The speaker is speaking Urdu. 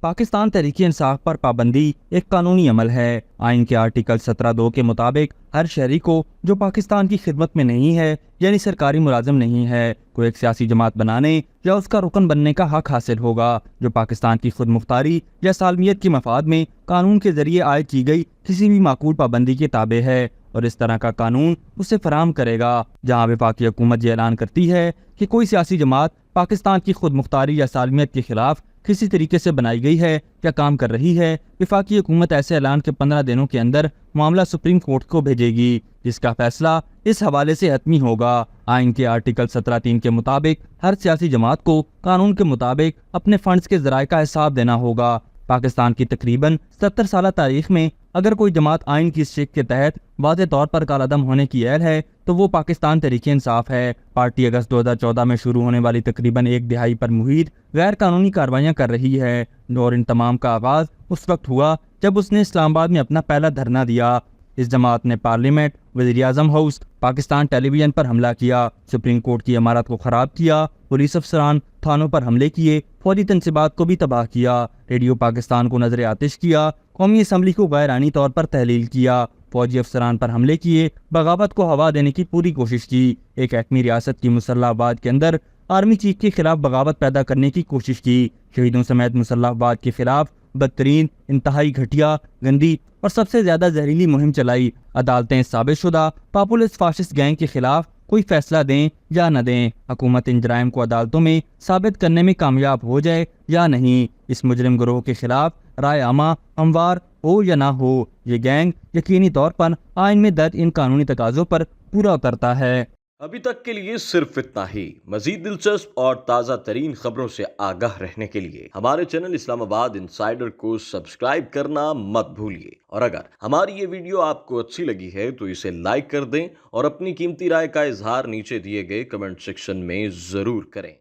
پاکستان تحریک انصاف پر پابندی ایک قانونی عمل ہے۔ آئین کے آرٹیکل 17(2) کے مطابق ہر شہری کو جو پاکستان کی خدمت میں نہیں ہے یعنی سرکاری ملازم نہیں ہے کو ایک سیاسی جماعت بنانے یا اس کا رکن بننے کا حق حاصل ہوگا جو پاکستان کی خود مختاری یا سالمیت کے مفاد میں قانون کے ذریعے عائد کی گئی کسی بھی معقول پابندی کے تابع ہے، اور اس طرح کا قانون اسے فراہم کرے گا۔ جہاں وفاقی حکومت یہ اعلان کرتی ہے کہ کوئی سیاسی جماعت پاکستان کی خود مختاری یا سالمیت کے خلاف کسی طریقے سے بنائی گئی ہے یا کام کر رہی ہے، وفاقی حکومت ایسے اعلان کے 15 دنوں کے اندر معاملہ سپریم کورٹ کو بھیجے گی، جس کا فیصلہ اس حوالے سے حتمی ہوگا۔ آئین کے آرٹیکل 17(3) کے مطابق ہر سیاسی جماعت کو قانون کے مطابق اپنے فنڈز کے ذرائع کا حساب دینا ہوگا۔ پاکستان کی تقریباً 70 سالہ تاریخ میں اگر کوئی جماعت آئین کی اس شق کے تحت واضح طور پر کالعدم ہونے کی اہل ہے تو وہ پاکستان تحریک انصاف ہے۔ پارٹی اگست 2014 میں شروع ہونے والی تقریباً ایک دہائی پر محیط غیر قانونی کارروائیاں کر رہی ہے، اور ان تمام کا آغاز اس وقت ہوا جب اس نے اسلام آباد میں اپنا پہلا دھرنا دیا۔ اس جماعت نے پارلیمنٹ، وزیراعظم ہاؤس، پاکستان ٹیلی ویژن پر حملہ کیا، سپریم کورٹ کی عمارت کو خراب کیا، پولیس افسران، تھانوں پر حملے کیے، فوجی تنصیبات کو بھی تباہ کیا، ریڈیو پاکستان کو نظر آتش کیا، قومی اسمبلی کو غیر آئینی طور پر تحلیل کیا، فوجی افسران پر حملے کیے، بغاوت کو ہوا دینے کی پوری کوشش کی، ایک ایٹمی ریاست کی مسلح افواج کے اندر آرمی چیف کے خلاف بغاوت پیدا کرنے کی کوشش کی، شہیدوں سمیت مسلح افواج کے خلاف بدترین، انتہائی گھٹیا، گندی اور سب سے زیادہ زہریلی مہم چلائی۔ عدالتیں ثابت شدہ پاپولسٹ فاشسٹ گینگ کے خلاف کوئی فیصلہ دیں یا نہ دیں، حکومت ان جرائم کو عدالتوں میں ثابت کرنے میں کامیاب ہو جائے یا نہیں، اس مجرم گروہ کے خلاف رائے عامہ ہموار ہو یا نہ ہو، یہ گینگ یقینی طور پر آئین میں درج ان قانونی تقاضوں پر پورا اترتا ہے۔ ابھی تک کے لیے صرف اتنا ہی۔ مزید دلچسپ اور تازہ ترین خبروں سے آگاہ رہنے کے لیے ہمارے چینل اسلام آباد انسائیڈر کو سبسکرائب کرنا مت بھولیے، اور اگر ہماری یہ ویڈیو آپ کو اچھی لگی ہے تو اسے لائک کر دیں اور اپنی قیمتی رائے کا اظہار نیچے دیے گئے کمنٹ سیکشن میں ضرور کریں۔